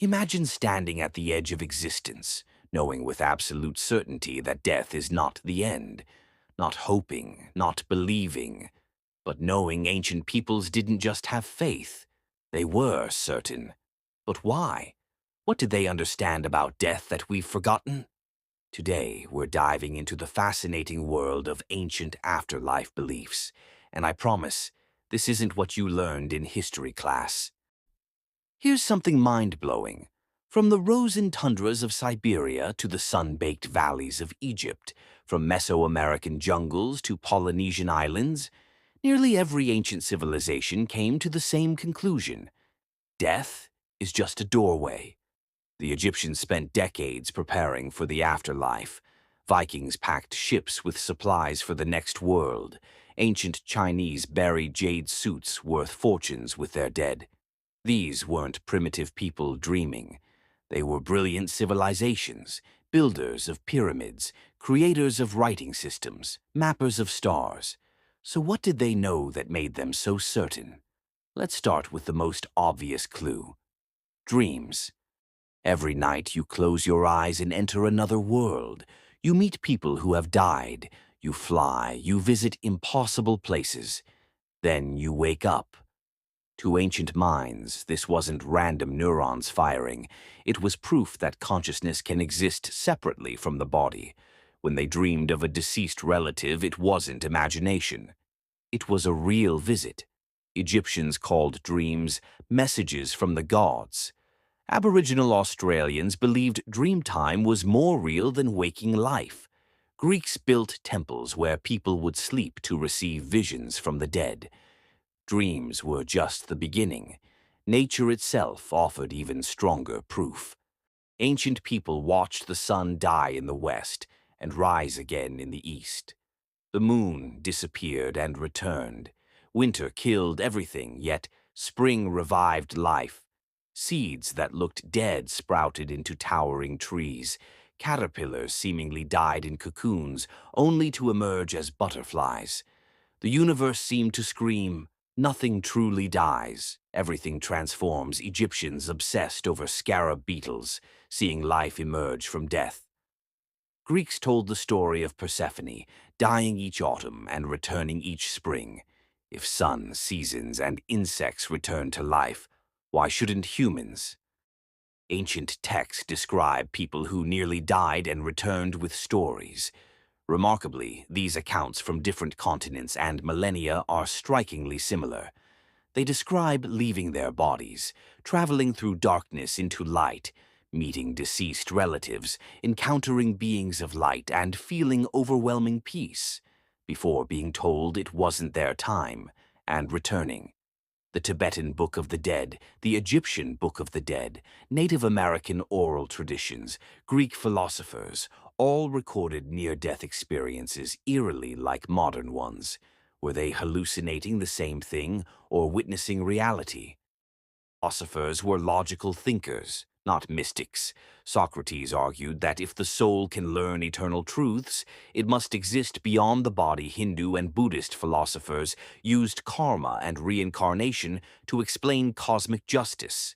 Imagine standing at the edge of existence, knowing with absolute certainty that death is not the end, not hoping, not believing, but knowing ancient peoples didn't just have faith, they were certain. But why? What did they understand about death that we've forgotten? Today, we're diving into the fascinating world of ancient afterlife beliefs, and I promise, this isn't what you learned in history class. Here's something mind-blowing. From the frozen tundras of Siberia to the sun-baked valleys of Egypt, from Mesoamerican jungles to Polynesian islands, nearly every ancient civilization came to the same conclusion. Death is just a doorway. The Egyptians spent decades preparing for the afterlife. Vikings packed ships with supplies for the next world. Ancient Chinese buried jade suits worth fortunes with their dead. These weren't primitive people dreaming. They were brilliant civilizations, builders of pyramids, creators of writing systems, mappers of stars. So what did they know that made them so certain? Let's start with the most obvious clue. Dreams. Every night you close your eyes and enter another world. You meet people who have died. You fly. You visit impossible places. Then you wake up. To ancient minds, this wasn't random neurons firing. It was proof that consciousness can exist separately from the body. When they dreamed of a deceased relative, it wasn't imagination. It was a real visit. Egyptians called dreams messages from the gods. Aboriginal Australians believed dream time was more real than waking life. Greeks built temples where people would sleep to receive visions from the dead. Dreams were just the beginning. Nature itself offered even stronger proof. Ancient people watched the sun die in the west and rise again in the east. The moon disappeared and returned. Winter killed everything, yet spring revived life. Seeds that looked dead sprouted into towering trees. Caterpillars seemingly died in cocoons, only to emerge as butterflies. The universe seemed to scream, "Nothing truly dies. Everything transforms." Egyptians obsessed over scarab beetles, seeing life emerge from death. Greeks told the story of Persephone, dying each autumn and returning each spring. If sun, seasons, and insects return to life, why shouldn't humans? Ancient texts describe people who nearly died and returned with stories. Remarkably, these accounts from different continents and millennia are strikingly similar. They describe leaving their bodies, traveling through darkness into light, meeting deceased relatives, encountering beings of light, and feeling overwhelming peace, before being told it wasn't their time, and returning. The Tibetan Book of the Dead, the Egyptian Book of the Dead, Native American oral traditions, Greek philosophers, all recorded near-death experiences eerily like modern ones. Were they hallucinating the same thing or witnessing reality? Philosophers were logical thinkers, not mystics. Socrates argued that if the soul can learn eternal truths, it must exist beyond the body. Hindu and Buddhist philosophers used karma and reincarnation to explain cosmic justice.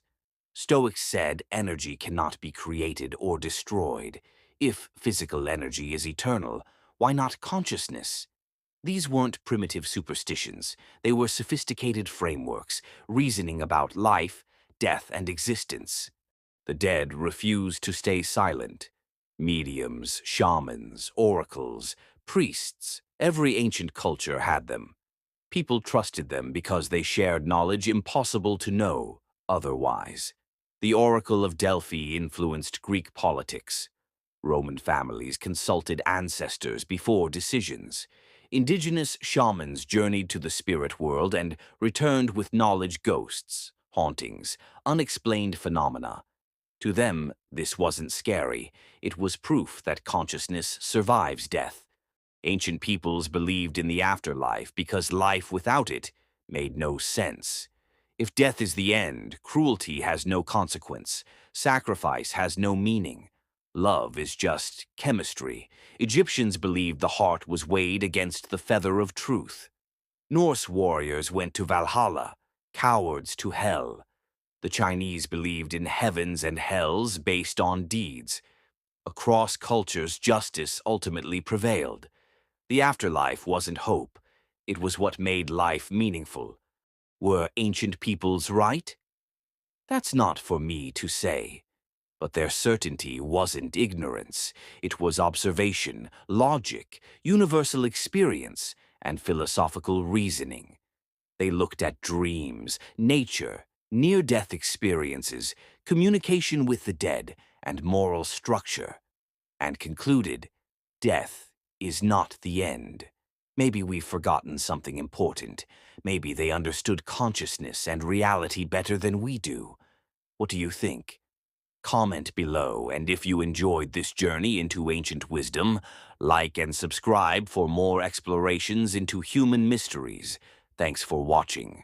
Stoics said energy cannot be created or destroyed. If physical energy is eternal, why not consciousness? These weren't primitive superstitions. They were sophisticated frameworks, reasoning about life, death, and existence. The dead refused to stay silent. Mediums, shamans, oracles, priests, every ancient culture had them. People trusted them because they shared knowledge impossible to know otherwise. The Oracle of Delphi influenced Greek politics. Roman families consulted ancestors before decisions. Indigenous shamans journeyed to the spirit world and returned with knowledge: ghosts, hauntings, unexplained phenomena. To them, this wasn't scary. It was proof that consciousness survives death. Ancient peoples believed in the afterlife because life without it made no sense. If death is the end, cruelty has no consequence, sacrifice has no meaning. Love is just chemistry. Egyptians believed the heart was weighed against the feather of truth. Norse warriors went to Valhalla, cowards to hell. The Chinese believed in heavens and hells based on deeds. Across cultures, justice ultimately prevailed. The afterlife wasn't hope. It was what made life meaningful. Were ancient peoples right? That's not for me to say. But their certainty wasn't ignorance. It was observation, logic, universal experience, and philosophical reasoning. They looked at dreams, nature, near-death experiences, communication with the dead, and moral structure, and concluded, death is not the end. Maybe we've forgotten something important. Maybe they understood consciousness and reality better than we do. What do you think? Comment below, and if you enjoyed this journey into ancient wisdom, like and subscribe for more explorations into human mysteries. Thanks for watching.